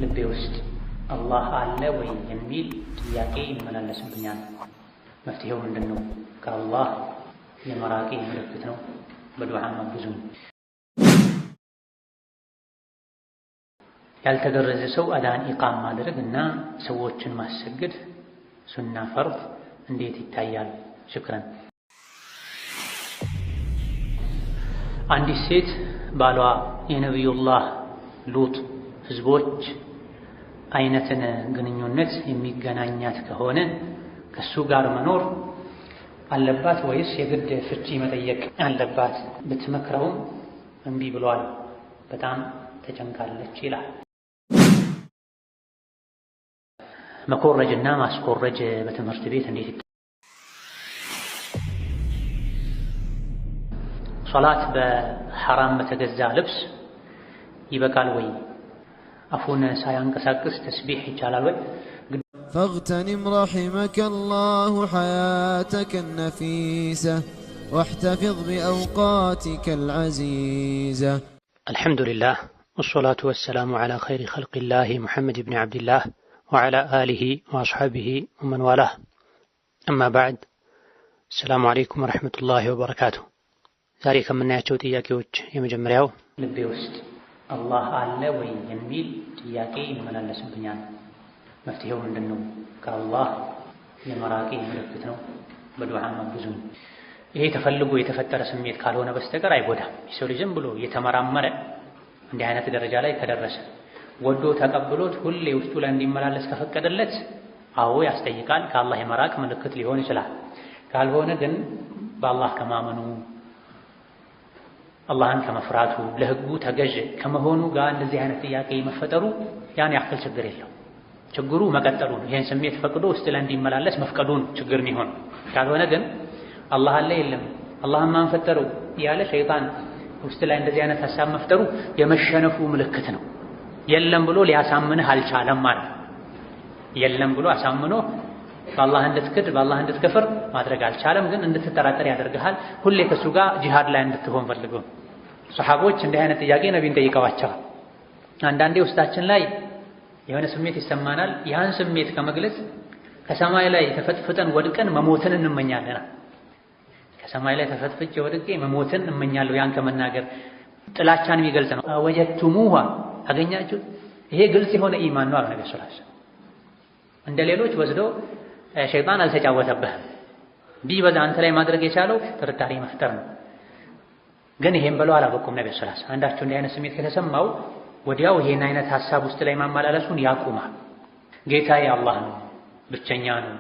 ልቤ ውስጥ አላህ አለ ወይ የሚል ጥያቄ ይመላለስብኛል። መፍትሄው ምንድነው? ከአላህ የመራቄ ምልክት ነው። በዱዓ ማግዙኝ። ያልተገረዘ ሰው አዳን ኢቃም ማድረግ እና ሰዎችን ማሰገድ ሱና ፈርድ እንዴት ይታያል? ሽክረን። አንዲት ሴት ባሏ የነቢዩላህ ሉጥ ህዝቦች አይነትን ግንኙነት የሚገናኛት ከሆነ ከሱ ጋር መኖር አለባት ወይስ የግድ ፍቺ መጠየቅ አለባት? ብትመክረውም እምቢ ብሏል፣ በጣም ተጨንቃለች ይላል። መኮረጅና ማስኮረጅ በትምህርት ቤት እንዴት ይታያል? ሶላት በሐራም በተገዛ ልብስ ይበቃል ወይ? አፉን ሳያንቀሳቅስ ተስቢሕ ይቻላል ወይ? فاغتنم رحمك الله حياتك النفيسة واحتفظ بأوقاتك العزيزة. الحمد لله والصلاة والسلام على خير خلق الله محمد بن عبد الله وعلى آله وأصحابه ومن والاه. أما بعد، السلام عليكم ورحمة الله وبركاته. ዛሬ ከምናያቸው ጥያቄዎች የመጀመሪያው ልቤ ውስጥ አላህ አለ ወይ የሚል ጥያቄ ይመላለስብኛል። መፍትሄው ምንድነው? ከአላህ የመራቄ ምልክት ነው። በዱዓ ማግዙኝ። ይሄ ተፈልጎ የተፈጠረ ስሜት ካልሆነ በስተቀር አይጎዳም። የሰው ልጅ ዝም ብሎ እየተመራመረ እንዲህ አይነት ደረጃ ላይ ከደረሰ ወዶ ተቀብሎት ሁሌ ውስጡ ላይ እንዲመላለስ ከፈቀደለት አዎ ያስጠይቃል። ከአላህ የመራቅ ምልክት ሊሆን ይችላል። ካልሆነ ግን በአላህ ከማመኑ አላህን ከመፍራቱ ለህጉ ተገዥ ከመሆኑ ጋር እንደዚህ አይነት ጥያቄ መፈጠሩ ያን ያክል ችግር የለው። ችግሩ መቀጠሉ ነው። ይሄን ስሜት ፈቅዶ ውስጥ ላይ እንዲመላለስ መፍቀዱን ችግር የሚሆን ካልሆነ ግን አላህ አለ የለም አላህን ማን ፈጠረው ያለ ሸይጣን ውስጥ ላይ እንደዚህ አይነት ሐሳብ መፍጠሩ የመሸነፉ ምልክት ነው። የለም ብሎ ሊያሳምንህ አልቻለም ማለት የለም ብሎ አሳምኖ በአላህ እንድትክድ በአላህ እንድትከፍር ማድረግ አልቻለም። ግን እንድትጠራጠር ያደርግሃል። ሁሌ ከሱ ጋር ጂሃድ ላይ እንድትሆን ፈልገው ሰሐቦች እንዲህ አይነት ጥያቄ ነቢይን ጠይቀዋቸዋል። አንዳንዴ ውስጣችን ላይ የሆነ ስሜት ይሰማናል። ያን ስሜት ከመግለጽ ከሰማይ ላይ ተፈጥፍጠን ወድቀን መሞትን እንመኛለን። ከሰማይ ላይ ተፈጥፍጬ ወድቄ መሞትን እመኛለሁ። ያን ከመናገር ጥላቻን የሚገልጽ ነው። ወጀቱሙሃ አገኛችሁ። ይሄ ግልጽ የሆነ ኢማን ነው። ነብዩ ሰለላሁ ዐለይሂ ወሰለም እንደ ሌሎች ወስዶ ሸይጣን አልተጫወተብህም። ቢበዛ አንተ ላይ ማድረግ የቻለው ጥርጣሬ መፍጠር ነው። ግን ይሄን ብለው አላበቁም። ነብዩ ሰለላሁ ዐለይሂ ወሰለም አንዳቸው እንዲህ አይነት ስሜት ከተሰማው ወዲያው ይሄን አይነት ሐሳብ ውስጥ ላይ ማመላለሱን ያቁማል። ጌታዬ አላህ ነው፣ ብቸኛ ነው፣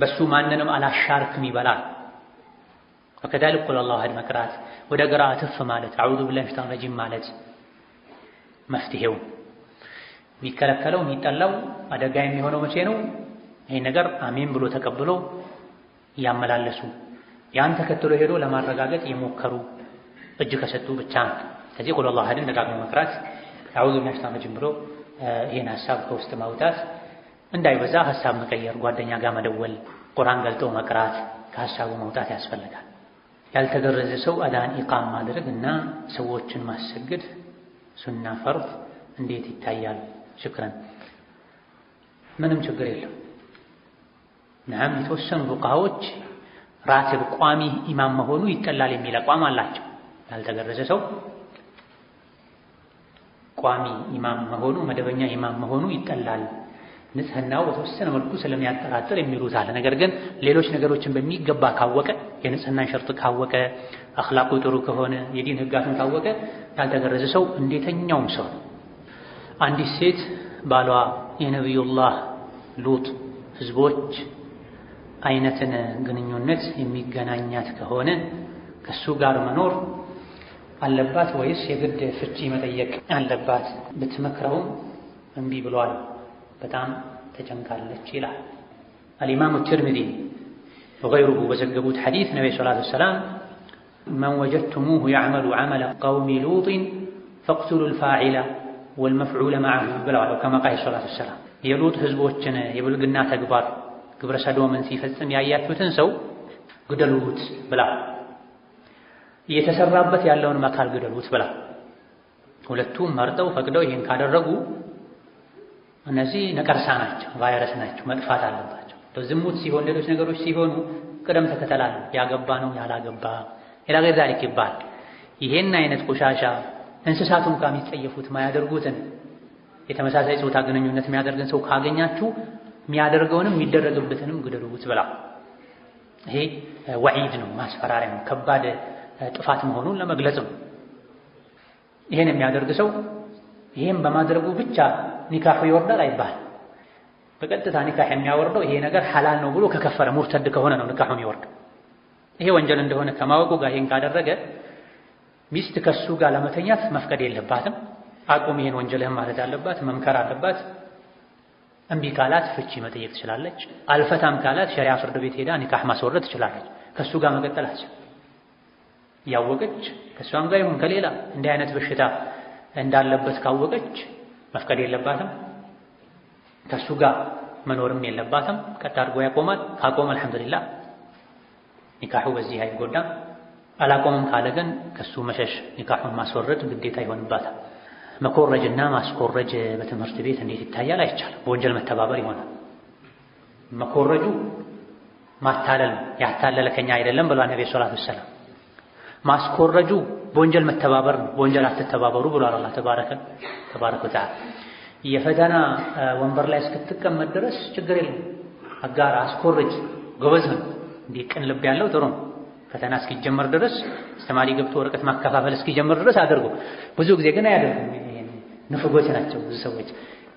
በሱ ማንንም አላሻርክም ይበላል። ወከዛሊክ ቁል አላሁ አሐድ መቅራት፣ ወደ ግራ ትፍ ማለት፣ አዑዙ ቢላሂ ሚነሽ ሸይጣኒር ረጂም ማለት መፍትሄው። የሚከለከለው የሚጠላው አደጋ የሚሆነው መቼ ነው? ይሄን ነገር አሜን ብሎ ተቀብሎ ያመላለሱ ያን ተከትሎ ሄዶ ለማረጋገጥ የሞከሩ እጅ ከሰጡ ብቻ ነው። ከዚህ ቁል አላሁ አሐድን ደጋግሞ መቅራት፣ አዑዙ ቢላሂ ሚነሽ ሸይጣኒር ረጂም ብሎ ይሄን ሐሳብ ከውስጥ ማውጣት፣ እንዳይበዛ ሐሳብ መቀየር፣ ጓደኛ ጋር መደወል፣ ቁርአን ገልጦ መቅራት፣ ከሐሳቡ መውጣት ያስፈልጋል። ያልተገረዘ ሰው አዳን ኢቃም ማድረግ እና ሰዎችን ማሰገድ ሱና ፈርድ እንዴት ይታያል? ሽክረን። ምንም ችግር የለም። ነዓም የተወሰኑ ፉቃሃዎች ራቲብ ቋሚ ኢማም መሆኑ ይጠላል የሚል አቋም አላቸው። ያልተገረዘ ሰው ቋሚ ኢማም መሆኑ መደበኛ ኢማም መሆኑ ይጠላል፣ ንጽህናው በተወሰነ መልኩ ስለሚያጠራጥር የሚሉት አለ። ነገር ግን ሌሎች ነገሮችን በሚገባ ካወቀ፣ የንጽህናን ሸርጥ ካወቀ፣ አኽላቁ ጥሩ ከሆነ፣ የዲን ህጋትን ካወቀ ያልተገረዘ ሰው እንዴተኛውም ሰው። አንዲት ሴት ባሏ የነቢዩላህ ሉጥ ህዝቦች አይነትን ግንኙነት የሚገናኛት ከሆነ ከሱ ጋር መኖር አለባት ወይስ የግድ ፍቺ መጠየቅ አለባት? ብትመክረውም እምቢ ብሏል፣ በጣም ተጨንቃለች ይላል። አልኢማሙ ትርሚዚ ወገይሩሁ በዘገቡት ሐዲስ ነብዩ ሰለላሁ ዐለይሂ ወሰለም መን ወጀድቱሙሁ የዕመሉ ዐመለ ቀውሚ ሉጢን ፈቅቱሉ ልፋዒለ ወልመፍዑለ መዐሁ ብለዋል። ከማ ቃለ ሰለላሁ ዐለይሂ ወሰለም የሉጥ ህዝቦችን የብልግና ተግባር ግብረ ሰዶምን ሲፈጽም ያያችሁትን ሰው ግደሉት ብላ፣ እየተሰራበት ያለውን አካል ግደሉት ብላ። ሁለቱም መርጠው ፈቅደው ይሄን ካደረጉ እነዚህ ነቀርሳ ናቸው፣ ቫይረስ ናቸው፣ መጥፋት አለባቸው። ዝሙት ሲሆን ሌሎች ነገሮች ሲሆኑ ቅደም ተከተል አለ። ያገባ ነው ያላገባ ኢላ ገይር ዛሊክ ይባል። ይሄን አይነት ቆሻሻ እንስሳቱን ከሚጸየፉት ማያደርጉትን የተመሳሳይ ጾታ ግንኙነት የሚያደርግን ሰው ካገኛችሁ የሚያደርገውንም የሚደረግበትንም ግደሉት ብላ። ይሄ ወዒድ ነው፣ ማስፈራሪያ ነው፣ ከባድ ጥፋት መሆኑን ለመግለጽ ነው። ይሄን የሚያደርግ ሰው ይሄን በማድረጉ ብቻ ኒካሑ ይወርዳል አይባል። በቀጥታ ኒካህ የሚያወርደው ይሄ ነገር ሐላል ነው ብሎ ከከፈረ ሙርተድ ከሆነ ነው ኒካሑ የሚወርደው። ይሄ ወንጀል እንደሆነ ከማወቁ ጋር ይሄን ካደረገ ሚስት ከሱ ጋር ለመተኛት መፍቀድ የለባትም። አቁም ይሄን ወንጀልህን ማለት አለባት፣ መምከር አለባት። እምቢ ካላት ፍቺ መጠየቅ ትችላለች። አልፈታም ካላት ሸሪዓ ፍርድ ቤት ሄዳ ኒካህ ማስወረድ ትችላለች። ከሱ ጋር መቀጠል አትችልም። ያወቀች ከሷም ጋር ይሁን ከሌላ እንዲህ አይነት በሽታ እንዳለበት ካወቀች መፍቀድ የለባትም። ከሱ ጋር መኖርም የለባትም። ቀጥ አድርጎ ያቆማል። ካቆመ አልሐምዱሊላህ ኒካሑ በዚህ አይጎዳም። አላቆምም ካለ ግን ከሱ መሸሽ፣ ኒካሑን ማስወረድ ግዴታ ይሆንባታል። መኮረጅና ማስኮረጅ በትምህርት ቤት እንዴት ይታያል? አይቻልም። በወንጀል መተባበር ይሆናል። መኮረጁ ማታለል ነው። ያታለለ ከኛ አይደለም ብሏል ነብዩ ሰለላሁ ዐለይሂ ወሰለም። ማስኮረጁ በወንጀል መተባበር ነው። በወንጀል አትተባበሩ ብሏል አላህ ተባረከ ወተዓላ። የፈተና ወንበር ላይ እስክትቀመጥ ድረስ ችግር የለም። አጋር አስኮርጅ፣ ጎበዝ ነው። እንዲህ ቅን ልብ ያለው ጥሩ ነው። ፈተና እስኪጀመር ድረስ አስተማሪ ገብቶ ወረቀት ማከፋፈል እስኪጀመር ድረስ አድርጎ። ብዙ ጊዜ ግን አያደርጉም። ንፍጎች ናቸው ብዙ ሰዎች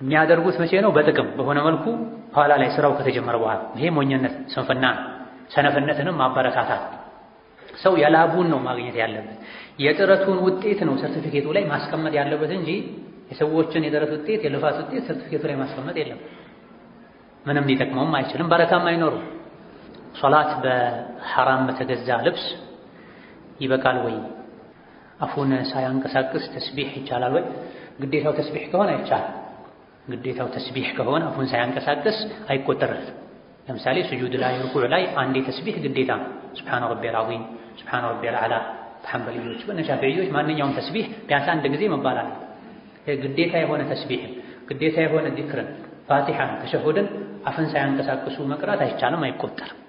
የሚያደርጉት። መቼ ነው? በጥቅም በሆነ መልኩ ኋላ ላይ ስራው ከተጀመረ በኋላ። ይሄ ሞኝነት፣ ስንፍና፣ ሰነፍነትንም ማበረታታት። ሰው የላቡን ነው ማግኘት ያለበት፣ የጥረቱን ውጤት ነው ሰርቲፊኬቱ ላይ ማስቀመጥ ያለበት እንጂ የሰዎችን የጥረት ውጤት የልፋት ውጤት ሰርቲፊኬቱ ላይ ማስቀመጥ የለም። ምንም ሊጠቅመውም አይችልም፣ በረካም አይኖርም። ሶላት በሐራም በተገዛ ልብስ ይበቃል ወይ? አፉን ሳያንቀሳቅስ ተስቢህ ይቻላል ወይ? ግዴታው ተስቢህ ከሆነ አይቻልም። ግዴታው ተስቢህ ከሆነ አፉን ሳያንቀሳቅስ አይቆጠርለትም። ለምሳሌ ስጁድ ላይ ሩኩዕ ላይ አንዴ ተስቢህ ግዴታ ነው። ሱብሓነ ረቢየል ዐዚም፣ ሱብሓነ ረቢየል አዕላ። በሐንበልዮች በነሻፊዒዎች ማንኛውም ተስቢህ ቢያንስ አንድ ጊዜ መባል አለ። ግዴታ የሆነ ተስቢህን ግዴታ የሆነ ዚክርን ፋቲሐን ተሸሁድን አፍን ሳያንቀሳቅሱ መቅራት አይቻልም፣ አይቆጠርም።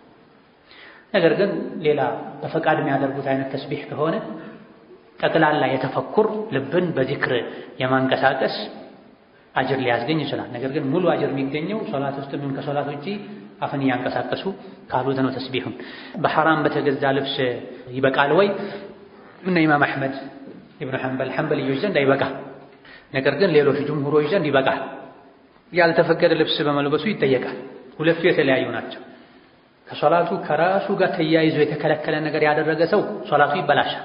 ነገር ግን ሌላ በፈቃድ የሚያደርጉት አይነት ተስቢህ ከሆነ ጠቅላላ የተፈኩር ልብን በዚክር የማንቀሳቀስ አጅር ሊያስገኝ ይችላል። ነገር ግን ሙሉ አጅር የሚገኘው ሶላት ውስጥ ምን ከሶላት ውጪ አፍን እያንቀሳቀሱ ካሉት ነው። ተስቢሁን በሐራም በተገዛ ልብስ ይበቃል ወይ? እነ ኢማም አሕመድ ኢብኑ ሐንበልዮች ዘንድ አይበቃም። ነገር ግን ሌሎች ጅምሁሮች ዘንድ ይበቃል። ያልተፈቀደ ልብስ በመልበሱ ይጠየቃል። ሁለቱ የተለያዩ ናቸው። ከሶላቱ ከራሱ ጋር ተያይዞ የተከለከለ ነገር ያደረገ ሰው ሶላቱ ይበላሻል።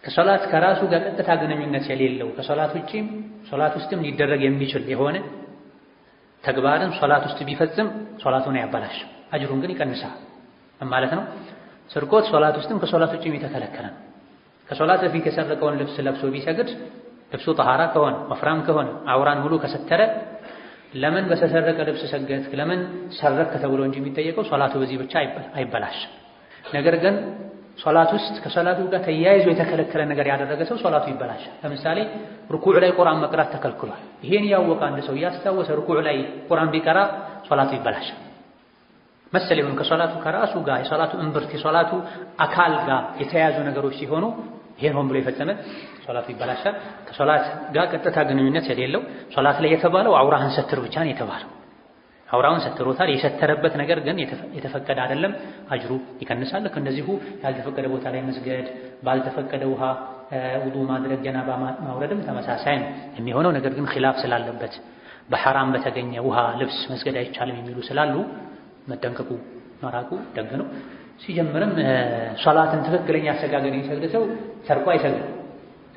ከሶላት ከራሱ ጋር ቀጥታ ግንኙነት የሌለው ከሶላት ውጪም ሶላት ውስጥም ሊደረግ የሚችል የሆነ ተግባርን ሶላት ውስጥ ቢፈጽም ሶላቱን ያበላሽ፣ አጅሩን ግን ይቀንሳል ማለት ነው። ስርቆት ሶላት ውስጥም ከሶላት ውጪም የተከለከለ ነው። ከሶላት በፊት የሰረቀውን ልብስ ለብሶ ቢሰግድ ልብሱ ጠሃራ ከሆነ ወፍራም ከሆነ አውራን ሙሉ ከሰተረ ለምን በተሰረቀ ልብስ ሰገድክ ለምን ሰረክ ተብሎ እንጂ የሚጠየቀው ሶላቱ በዚህ ብቻ አይበላሽ። ነገር ግን ሶላት ውስጥ ከሶላቱ ጋር ተያይዞ የተከለከለ ነገር ያደረገ ሰው ሶላቱ ይበላሻል። ለምሳሌ ሩኩዕ ላይ ቁርአን መቅራት ተከልክሏል። ይሄን ያወቀ አንድ ሰው ያስታወሰ ሩኩዕ ላይ ቁርአን ቢቀራ ሶላቱ ይበላሻል። መሰለኝ ከሶላቱ ከራሱ ጋር የሶላቱ እምብርት የሶላቱ አካል ጋር የተያያዙ ነገሮች ሲሆኑ ይሄን ሆን ብሎ የፈጸመ ሶላቱ ይበላሻል። ከሶላት ጋር ቀጥታ ግንኙነት የሌለው ሶላት ላይ የተባለው አውራህን ሰትር ብቻ ነው የተባለው። አውራውን ሰትሮታል። የሰተረበት ነገር ግን የተፈቀደ አይደለም፣ አጅሩ ይቀንሳል። ልክ እንደዚሁ ያልተፈቀደ ቦታ ላይ መስገድ፣ ባልተፈቀደ ውሃ ውዱ ማድረግ፣ ጀናባ ማውረድም ተመሳሳይ ነው የሚሆነው። ነገር ግን ኺላፍ ስላለበት በሐራም በተገኘ ውሃ ልብስ መስገድ አይቻልም የሚሉ ስላሉ መጠንቀቁ መራቁ ደግ ነው። ሲጀምርም ሶላትን ትክክለኛ አሰጋገድ የሚሰግድ ሰው ሰርቆ አይሰግድም፣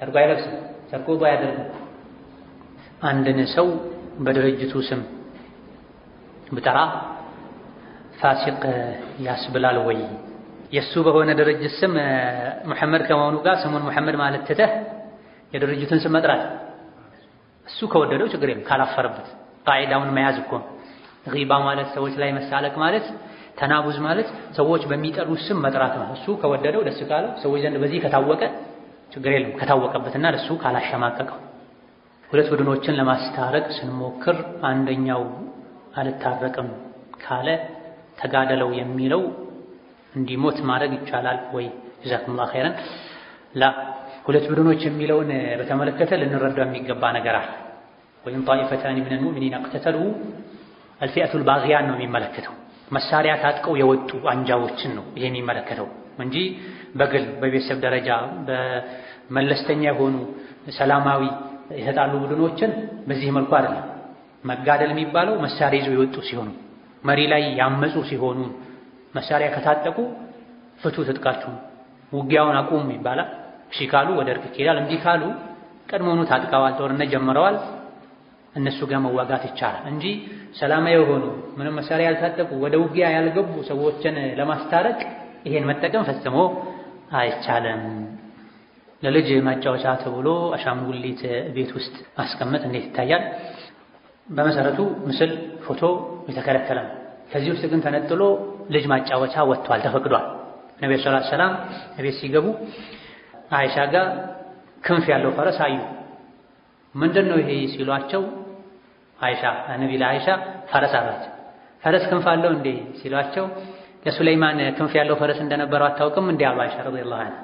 ሰርቆ አይለብስም፣ ሰርቆ ባያደርግም። አንድን ሰው በድርጅቱ ስም ብጠራ ፋሲቅ ያስብላል ወይ? የሱ በሆነ ድርጅት ስም ሙሐመድ ከመሆኑ ጋር ስሙን ሙሐመድ ማለት ትተህ የድርጅቱን ስም መጥራት እሱ ከወደደው ችግር የለም፣ ካላፈረበት። ቃዒዳውን መያዝ እኮ ነው። ጊባ ማለት ሰዎች ላይ መሳለቅ ማለት፣ ተናቡዝ ማለት ሰዎች በሚጠሩት ስም መጥራት ነው። እሱ ከወደደው ደስ ካለው ሰዎች ዘንድ በዚህ ከታወቀ ችግር የለም፣ ከታወቀበትና ለሱ ካላሸማቀቀው። ሁለት ቡድኖችን ለማስታረቅ ስንሞክር አንደኛው አልታረቅም ካለ ተጋደለው የሚለው እንዲሞት ማድረግ ይቻላል ወይ? ጀዛኩሙላሁ ኸይረን። ላ ሁለት ቡድኖች የሚለውን በተመለከተ ልንረዳው የሚገባ ነገር አለ። ወይም ጣኢፈታኒ ሚነል ሙእሚኒን እቅተተሉ አልፊአቱል ባጊያን ነው የሚመለከተው። መሳሪያ ታጥቀው የወጡ አንጃዎችን ነው ይሄ የሚመለከተው እንጂ በግል በቤተሰብ ደረጃ በመለስተኛ የሆኑ ሰላማዊ የተጣሉ ቡድኖችን በዚህ መልኩ አይደለም። መጋደል የሚባለው መሳሪያ ይዘው የወጡ ሲሆኑ፣ መሪ ላይ ያመፁ ሲሆኑ፣ መሳሪያ ከታጠቁ ፍቱ ትጥቃችሁን፣ ውጊያውን አቁሙ ይባላል። እሺ ካሉ ወደ እርቅ ይሄዳል። እምቢ ካሉ ቀድሞውኑ ታጥቀዋል፣ ጦርነት ጀምረዋል፣ እነሱ ጋር መዋጋት ይቻላል እንጂ ሰላማዊ የሆኑ ምንም መሳሪያ ያልታጠቁ ወደ ውጊያ ያልገቡ ሰዎችን ለማስታረቅ ይሄን መጠቀም ፈጽሞ አይቻልም። ለልጅ ማጫወቻ ተብሎ አሻንጉሊት ቤት ውስጥ ማስቀመጥ እንዴት ይታያል? በመሰረቱ ምስል፣ ፎቶ የተከለከለ ነው። ከዚህ ውስጥ ግን ተነጥሎ ልጅ ማጫወቻ ወጥቷል፣ ተፈቅዷል። ነብዩ ሰለላሁ ዐለይሂ ወሰለም ቤት ሲገቡ አይሻ ጋር ክንፍ ያለው ፈረስ አዩ። ምንድነው ይሄ ሲሏቸው አይሻ ነብዩ ለአይሻ ፈረስ አላቸው። ፈረስ ክንፍ አለው እንዴ ሲሏቸው ለሱለይማን ክንፍ ያለው ፈረስ እንደነበረው አታውቅም እንዴ አሉ አይሻ ረዲየላሁ ዐንሃ።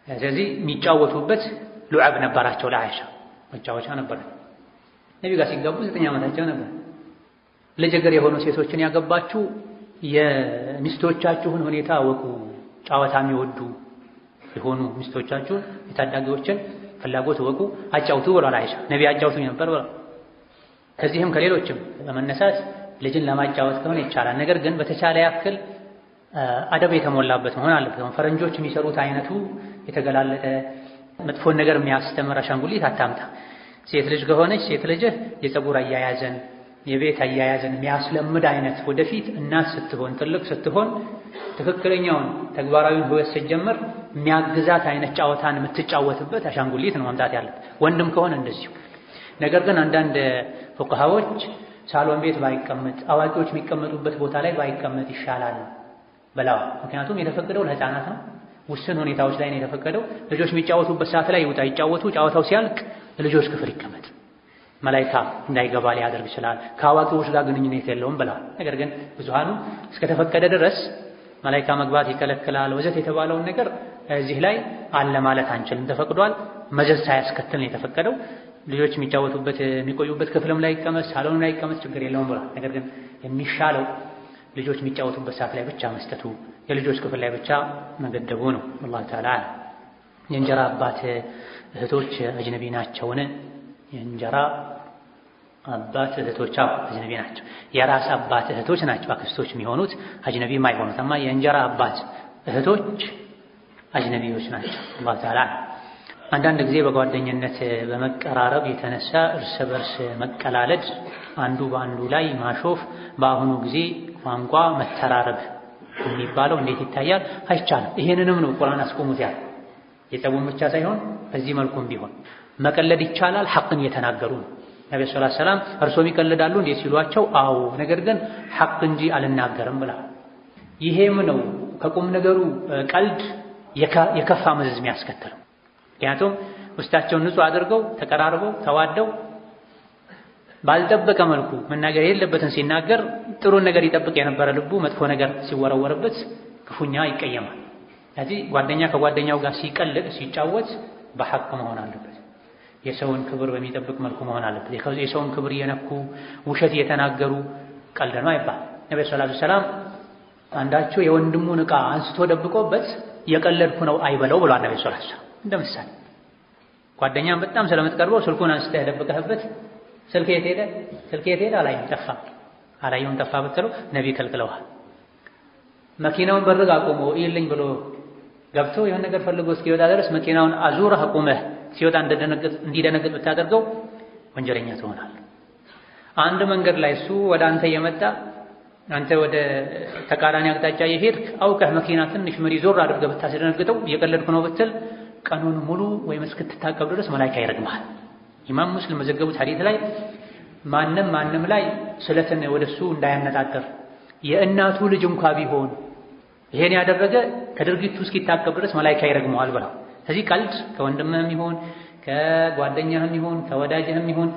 ስለዚህ የሚጫወቱበት ሉዓብ ነበራቸው፣ ለአይሻ መጫወቻ ነበር። ነብዩ ጋር ሲገቡ 9 ዓመታቸው ነበር። ልጅ እግር የሆኑ ሴቶችን ያገባችሁ የሚስቶቻችሁን ሁኔታ አወቁ። ጨዋታ የሚወዱ የሆኑ ሚስቶቻችሁን የታዳጊዎችን ፍላጎት ወቁ፣ አጫውቱ ብሏል አይሻ። ነብዩ አጫውቱኝ ነበር ብሏል። ከዚህም ከሌሎችም በመነሳት ልጅን ለማጫወት ከሆነ ይቻላል። ነገር ግን በተቻለ ያክል አደብ የተሞላበት መሆን አለበት። ፈረንጆች የሚሰሩት አይነቱ የተገላለጠ መጥፎን ነገር የሚያስተምር አሻንጉሊት አታምጣ። ሴት ልጅ ከሆነች ሴት ልጅህ የፀጉር አያያዝን የቤት አያያዝን የሚያስለምድ አይነት ወደፊት እናት ስትሆን ትልቅ ስትሆን ትክክለኛውን ተግባራዊውን ህይወት ስትጀምር የሚያግዛት አይነት ጨዋታን የምትጫወትበት አሻንጉሊት ነው ማምጣት ያለበት። ወንድም ከሆነ እንደዚሁ። ነገር ግን አንዳንድ ፉቃሃዎች ሳሎን ቤት ባይቀመጥ አዋቂዎች የሚቀመጡበት ቦታ ላይ ባይቀመጥ ይሻላል ብለዋል። ምክንያቱም የተፈቀደው ለህፃናት ነው፣ ውስን ሁኔታዎች ላይ ነው የተፈቀደው። ልጆች የሚጫወቱበት ሰዓት ላይ ይውጣ ይጫወቱ፣ ጨዋታው ሲያልቅ ልጆች ክፍል ይቀመጥ፣ መላኢካ እንዳይገባ ሊያደርግ ይችላል፣ ከአዋቂዎች ጋር ግንኙነት የለውም ብለዋል። ነገር ግን ብዙሃኑ እስከተፈቀደ ድረስ መላኢካ መግባት ይከለክላል ወዘት የተባለውን ነገር እዚህ ላይ አለ ማለት አንችልም። ተፈቅዷል፣ መዘዝ ሳያስከትል ነው የተፈቀደው። ልጆች የሚጫወቱበት የሚቆዩበት ክፍልም ላይ ይቀመጥ ሳሎንም ላይ ይቀመጥ ችግር የለውም ብሏል። ነገር ግን የሚሻለው ልጆች የሚጫወቱበት ሰዓት ላይ ብቻ መስጠቱ፣ የልጆች ክፍል ላይ ብቻ መገደቡ ነው። አላህ ተዓላ የእንጀራ አባት እህቶች አጅነቢ ናቸውን? የእንጀራ አባት እህቶች አጅነቢ ናቸው። የራስ አባት እህቶች ናቸው አክስቶች የሚሆኑት አጅነቢ የማይሆኑት። አማ የእንጀራ አባት እህቶች አጅነቢዎች ናቸው። አላህ ተዓላ አንዳንድ ጊዜ በጓደኝነት በመቀራረብ የተነሳ እርስ በርስ መቀላለድ፣ አንዱ በአንዱ ላይ ማሾፍ፣ በአሁኑ ጊዜ ቋንቋ መተራረብ የሚባለው እንዴት ይታያል? አይቻልም። ይሄንንም ነው ቁርአን አስቆሙት ያለው። የጸቡን ብቻ ሳይሆን በዚህ መልኩም ቢሆን መቀለድ ይቻላል። ሐቅን እየተናገሩ ነው። ነብዩ ሰለላሁ ዐለይሂ ወሰለም እርሶም ይቀልዳሉ እንዴ ሲሏቸው፣ አዎ ነገር ግን ሐቅ እንጂ አልናገርም ብላ። ይሄም ነው ከቁም ነገሩ ቀልድ የከፋ መዘዝ የሚያስከትለው። ምክንያቱም ውስጣቸውን ንጹህ አድርገው ተቀራርበው ተዋደው ባልጠበቀ መልኩ መናገር የሌለበትን ሲናገር ጥሩን ነገር ይጠብቅ የነበረ ልቡ መጥፎ ነገር ሲወረወርበት ክፉኛ ይቀየማል። ስለዚህ ጓደኛ ከጓደኛው ጋር ሲቀልድ ሲጫወት በሐቅ መሆን አለበት። የሰውን ክብር በሚጠብቅ መልኩ መሆን አለበት። የሰውን ክብር እየነኩ ውሸት እየተናገሩ ቀልድ ነው አይባል። ነብዩ ሰለላሁ ዐለይሂ ወሰለም አንዳቸው የወንድሙን ዕቃ አንስቶ ደብቆበት የቀለድኩ ነው አይበለው ብሏል ነብዩ ሰለላሁ ዐለይሂ ወሰለም። እንደምሳሌ ጓደኛም በጣም ስለምትቀርበው ስልኩን አንስተህ ደብቀህበት ስልክ የት ሄደ አላየሁም ጠፋ ብትለው ነብይ ከልክለዋል። መኪናውን በርግ አቁሞ ይልኝ ብሎ ገብቶ የሆነ ነገር ፈልጎ እስኪወጣ ድረስ መኪናውን አዙረህ አቁመህ ሲወጣ እንዲደነግጥ ብታደርገው ወንጀለኛ ትሆናለህ። አንድ መንገድ ላይ እሱ ወደ አንተ እየመጣ አንተ ወደ ተቃራኒ አቅጣጫ የሄድክ አውቀህ መኪና ትንሽ መሪ ዞር አድርገህ ብታስደነግጠው እየቀለድኩ ነው ብትል ቀኑን ሙሉ ወይም እስክትታቀብ ድረስ መላኢካ ይረግምሃል። ኢማም ሙስሊም መዘገቡት ሐዲስ ላይ ማንም ላይ ስለትን ወደሱ እንዳያነጣጥር የእናቱ ልጅ እንኳ ቢሆን ይሄን ያደረገ ከድርጊቱ እስኪታቀብ ድረስ መላኢካ ይረግመዋል ብለው። ስለዚህ ቀልድ ከወንድምህም ይሁን ከጓደኛህም ይሁን ከወዳጅህም ይሁን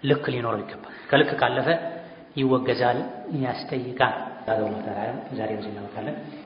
ልክ ሊኖረው ይገባል። ከልክ ካለፈ ይወገዛል፣ ያስጠይቃል። ዛሬ በዚህ እናበቃለን።